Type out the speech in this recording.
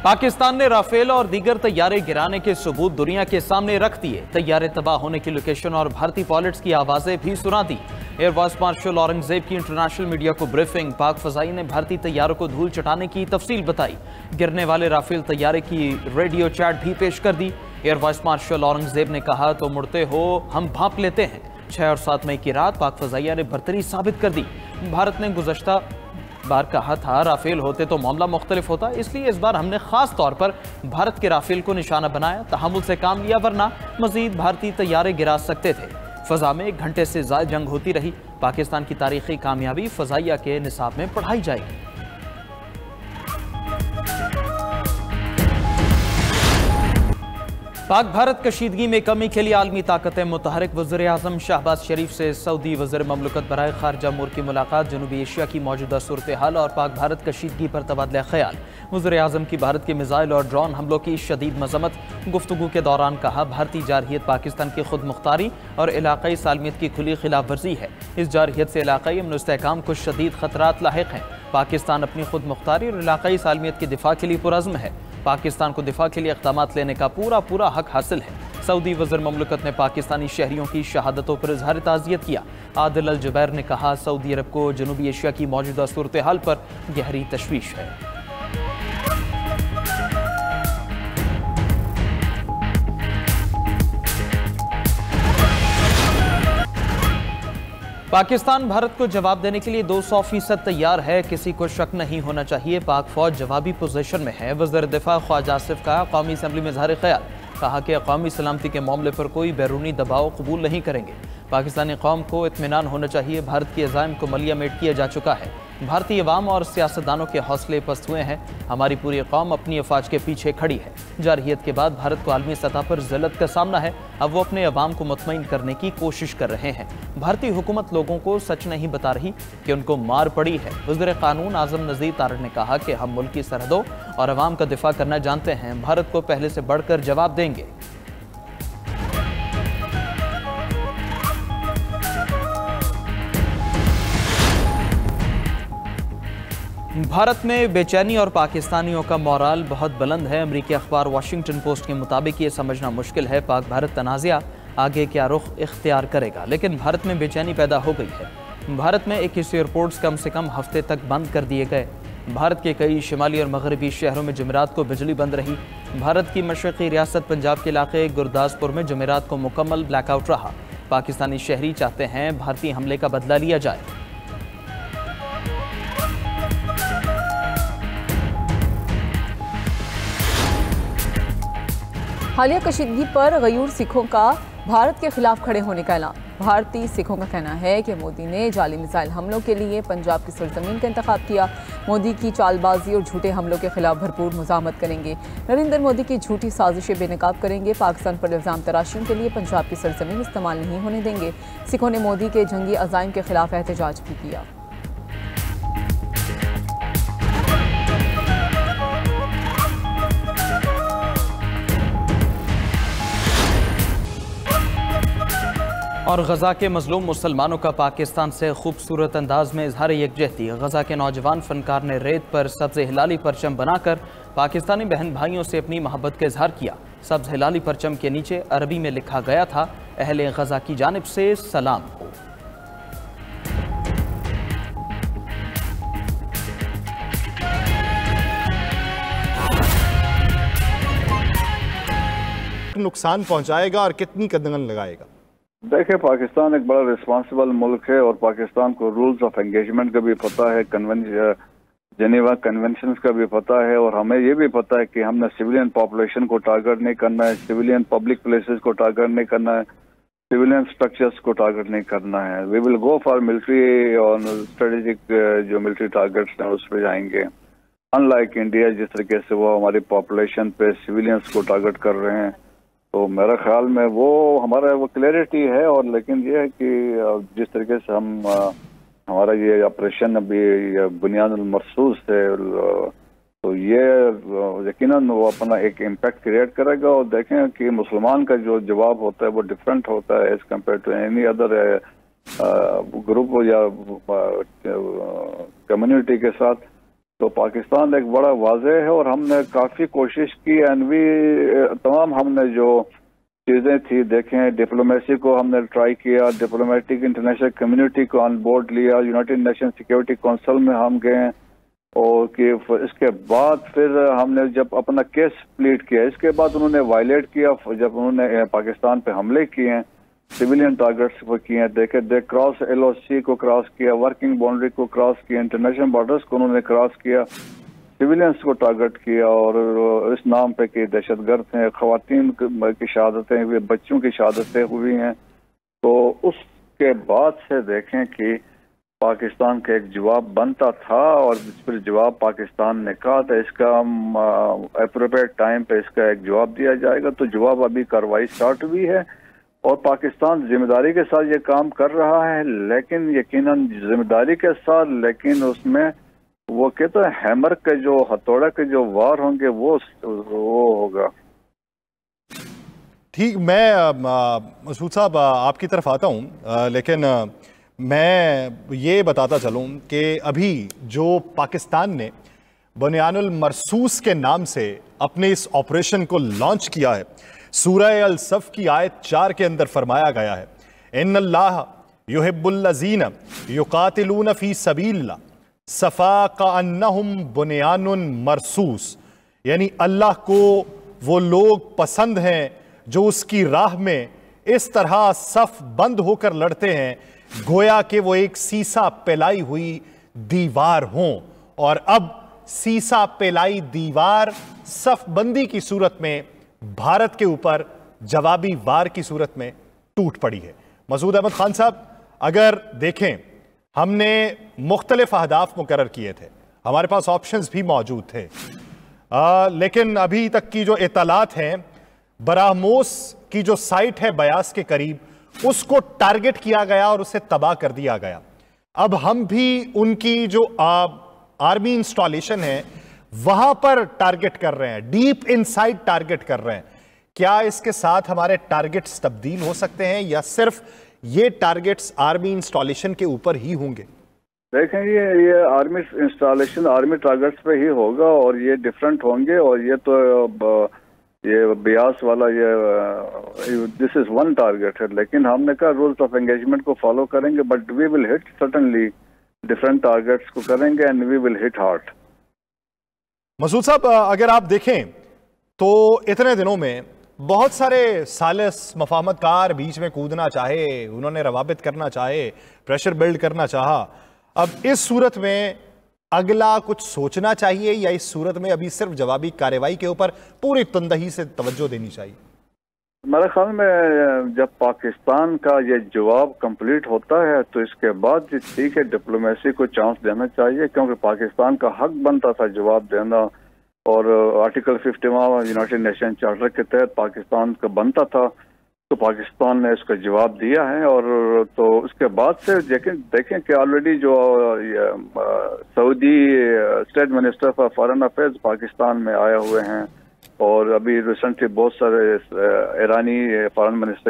पाकिस्तान ने राफेल और दीगर तैयारे गिराने के सबूत दुनिया के सामने रख दिए। तैयारे तबाह होने की लोकेशन और भारतीय पायलट्स की आवाजें भी सुना दी। एयर वाइस मार्शल औरंगजेब की इंटरनेशनल मीडिया को ब्रीफिंग। पाक फजाई ने भारतीय तैयारों को धूल चटाने की तफसील बताई। गिरने वाले राफेल तैयारे की रेडियो चैट भी पेश कर दी। एयर वाइस मार्शल औरंगजेब ने कहा, तो मुड़ते हो, हम भांप लेते हैं। 6 और 7 मई की रात पाक फजाइया ने बर्तरी साबित कर दी। भारत ने गुज़श्ता बार कहा था राफेल होते तो मामला मुख्तलिफ होता, इसलिए इस बार हमने खास तौर पर भारत के राफेल को निशाना बनाया, तहम्मुल से काम लिया, वरना मजीद भारतीय तैयारे गिरा सकते थे। फजा में 1 घंटे से ज़्यादा जंग होती रही। पाकिस्तान की तारीखी कामयाबी फजाइया के निसाब में पढ़ाई जाएगी। पाक भारत कशीदगी में कमी के लिए आलमी ताकतें मुतहरिक। वज़ीर-ए-आज़म शहबाज शरीफ से सऊदी वज़ीर ममलकत बराए खारजा अमूर की मुलाकात। जनूबी एशिया की मौजूदा सूरत हाल और पाक भारत कशीदगी पर तबादला ख्याल। वज़ीर-ए-आज़म की भारत के मिसाइल और ड्रोन हमलों की शदीद मजम्मत। गुफ्तगू के दौरान कहा, भारतीय जारहियत पाकिस्तान की खुद मुख्तारी और इलाकाई सालमियत की खुली खिलाफ वर्जी है। इस जारहियत से इलाकाई अमन इस्तेहकाम को शदीद खतरात लाहिक हैं। पाकिस्तान अपनी खुद मुख्तारी और इलाकाई सालमियत के दिफा के लिए पुरज़्म है। पाकिस्तान को दिफा के लिए इक़दामात लेने का पूरा हक हासिल है। सऊदी वज़ीर ममलकत ने पाकिस्तानी शहरियों की शहादतों पर इज़हार ताज़ियत किया। आदिल अल जुबैर ने कहा, सऊदी अरब को जनूबी एशिया की मौजूदा सूरत हाल पर गहरी तशवीश है। पाकिस्तान भारत को जवाब देने के लिए 200% तैयार है, किसी को शक नहीं होना चाहिए। पाक फौज जवाबी पोजीशन में है। वज़ीर दिफा ख्वाजा आसिफ का कौमी असम्बली में इज़हार ख्याल। कहा कि कौमी सलामती के मामले पर कोई बैरूनी दबाव कबूल नहीं करेंगे। पाकिस्तानी कौम को इत्मीनान होना चाहिए। भारत के अज़ाइम को मलिया मेट किया जा चुका है। भारतीय अवाम और सियासतदानों के हौसले पस्त हुए हैं। हमारी पूरी कौम अपनी अफवाज के पीछे खड़ी है। जारहियत के बाद भारत को आलमी सतह पर ज़िल्लत का सामना है। अब वो अपने अवाम को मुतमईन करने की कोशिश कर रहे हैं। भारतीय हुकूमत लोगों को सच नहीं बता रही कि उनको मार पड़ी है। वज़ीर कानून आज़म नज़ीर तारड़ ने कहा कि हम मुल्क की सरहदों और अवाम का दिफा करना जानते हैं। भारत को पहले से बढ़कर जवाब देंगे। भारत में बेचैनी और पाकिस्तानियों का मोराल बहुत बुलंद है। अमरीकी अखबार वाशिंगटन पोस्ट के मुताबिक ये समझना मुश्किल है पाक भारत तनाज़ा आगे क्या रुख इख्तियार करेगा, लेकिन भारत में बेचैनी पैदा हो गई है। भारत में 21 एयरपोर्ट्स कम से कम हफ्ते तक बंद कर दिए गए। भारत के कई शिमाली और मगरबी शहरों में जुमेरात को बिजली बंद रही। भारत की मशरक़ी रियासत पंजाब के इलाके गुरदासपुर में जुमेरात को मुकम्मल ब्लैकआउट रहा। पाकिस्तानी शहरी चाहते हैं भारतीय हमले का बदला लिया जाए। हालिया कशीदगी पर गयूर सिखों का भारत के खिलाफ खड़े होने का ऐलान। भारतीय सिखों का कहना है कि मोदी ने जाली मिसाइल हमलों के लिए पंजाब की सरजमीन का इंतखाब किया। मोदी की चालबाजी और झूठे हमलों के खिलाफ भरपूर मुज़ाहमत करेंगे। नरेंद्र मोदी की झूठी साजिशें बेनकाब करेंगे। पाकिस्तान पर इल्ज़ाम तराशियों के लिए पंजाब की सरजमीन इस्तेमाल नहीं होने देंगे। सिखों ने मोदी के जंगी अज़ाइम के खिलाफ एहतजाज भी किया। और गजा के मजलूम मुसलमानों का पाकिस्तान से खूबसूरत अंदाज में इजहार यकजहती। गजा के नौजवान फनकार ने रेत पर सब्ज़ हिलाली परचम बनाकर पाकिस्तानी बहन भाइयों से अपनी मोहब्बत का इजहार किया। सब्ज़ हिलाली परचम के नीचे अरबी में लिखा गया था, अहले गजा की जानिब से सलाम हो। नुकसान पहुंचाएगा और कितनी कदम लगाएगा? देखिए, पाकिस्तान एक बड़ा रिस्पांसिबल मुल्क है और पाकिस्तान को रूल्स ऑफ एंगेजमेंट का भी पता है, जेनेवा कन्वेंशन का भी पता है, और हमें ये भी पता है कि हमने सिविलियन पॉपुलेशन को टारगेट नहीं करना है, सिविलियन पब्लिक प्लेसेस को टारगेट नहीं करना है, सिविलियन स्ट्रक्चर्स को टारगेट नहीं करना है। We will go for military और स्ट्रेटेजिक जो मिलिट्री टारगेट्स हैं उस पर जाएंगे। अनलाइक इंडिया जिस तरीके से वो हमारी पॉपुलेशन पे सिविलियंस को टारगेट कर रहे हैं, तो मेरा ख्याल में वो हमारा वो क्लैरिटी है। और लेकिन ये है कि जिस तरीके से हम हमारा ये ऑपरेशन अभी बुनियाद मरसूस है, तो ये यकीनन वो अपना एक इम्पैक्ट क्रिएट करेगा। और देखें कि मुसलमान का जो जवाब होता है वो डिफरेंट होता है as compare to any other group या कम्युनिटी के साथ। तो पाकिस्तान एक बड़ा वाज़ेह है और हमने काफ़ी कोशिश की एंड भी तमाम हमने जो चीज़ें थी देखें, डिप्लोमेसी को हमने ट्राई किया, डिप्लोमेटिक इंटरनेशनल कम्युनिटी को ऑन बोर्ड लिया, यूनाइटेड नेशन सिक्योरिटी काउंसिल में हम गए और कि इसके बाद फिर हमने जब अपना केस प्लीड किया, इसके बाद उन्होंने वायलेट किया, जब उन्होंने पाकिस्तान पे हमले किए हैं, सिविलियन टारगेट्स को किए हैं, देखे दे क्रॉस LOC को क्रॉस किया, वर्किंग बाउंड्री को क्रॉस किया, इंटरनेशनल बॉर्डर्स को उन्होंने क्रॉस किया, सिविलियंस को टारगेट किया और इस नाम पे कि दहशतगर्द हैं, खवातीन की शहादतें हुई, बच्चों की शहादतें हुई हैं। तो उसके बाद से देखें कि पाकिस्तान का एक जवाब बनता था और फिर जवाब पाकिस्तान ने कहा था इसका एप्रोप्रिएट टाइम पे इसका एक जवाब दिया जाएगा। तो जवाब अभी कार्रवाई स्टार्ट हुई है और पाकिस्तान जिम्मेदारी के साथ ये काम कर रहा है, लेकिन यकीनन जिम्मेदारी के साथ, लेकिन उसमें वो कहते हैं हैमर के जो हथौड़ा के जो वार होंगे वो होगा। ठीक, मैं मसूद साहब आपकी तरफ आता हूँ, लेकिन मैं ये बताता चलूँ कि अभी जो पाकिस्तान ने बुनियानुल मरसूस के नाम से अपने इस ऑपरेशन को लॉन्च किया है, सूरह अल सफ की आयत 4 के अंदर फरमाया गया है, इन्नल्लाह युहिब्बुल्लज़ीना युकातिलूना फी सबीलिल्लाह सफ़ा कअन्नहुम बुनियानुन मरसूस, यानी अल्लाह को वो लोग पसंद हैं जो उसकी राह में इस तरह सफ बंद होकर लड़ते हैं गोया कि वो एक सीसा पिलाई हुई दीवार हों। और अब सीसा पिलाई दीवार सफ बंदी की सूरत में भारत के ऊपर जवाबी वार की सूरत में टूट पड़ी है। मसूद अहमद खान साहब, अगर देखें हमने मुख्तलिफ अहदाफ मुकर्रर किए थे, हमारे पास ऑप्शंस भी मौजूद थे, लेकिन अभी तक की जो इतलात हैं, बरामोस की जो साइट है बयास के करीब, उसको टारगेट किया गया और उसे तबाह कर दिया गया। अब हम भी उनकी जो आर्मी इंस्टॉलेशन है वहां पर टारगेट कर रहे हैं, डीप इनसाइड टारगेट कर रहे हैं। क्या इसके साथ हमारे टारगेट्स तब्दील हो सकते हैं या सिर्फ ये टारगेट्स आर्मी इंस्टॉलेशन के ऊपर ही होंगे? देखें, ये आर्मी इंस्टॉलेशन आर्मी टारगेट्स पे ही होगा और ये डिफरेंट होंगे। और ये तो ये ब्यास वाला ये दिस इज वन टारगेट है, लेकिन हमने कहा रूल्स ऑफ एंगेजमेंट को फॉलो करेंगे, but we will hit certainly different targets को करेंगे and we will hit hard. Masood साहब, अगर आप देखें तो इतने दिनों में बहुत सारे सालिस मफाहमतकार बीच में कूदना चाहे, उन्होंने रवाबित करना चाहे, प्रेशर बिल्ड करना चाहा। अब इस सूरत में अगला कुछ सोचना चाहिए या इस सूरत में अभी सिर्फ जवाबी कार्रवाई के ऊपर पूरी तंदही से तवज्जो देनी चाहिए? मेरे ख्याल में जब पाकिस्तान का ये जवाब कंप्लीट होता है तो इसके बाद ठीक है, डिप्लोमेसी को चांस देना चाहिए, क्योंकि पाकिस्तान का हक बनता था जवाब देना और आर्टिकल 51 यूनाइटेड नेशन चार्टर के तहत पाकिस्तान का बनता था, तो पाकिस्तान ने इसका जवाब दिया है। और तो उसके बाद से देखें कि ऑलरेडी जो Saudi state minister for foreign affairs Pakistan में आए हुए हैं और अभी रिसेंटली बहुत सारे ईरानी फॉरेन मिनिस्टर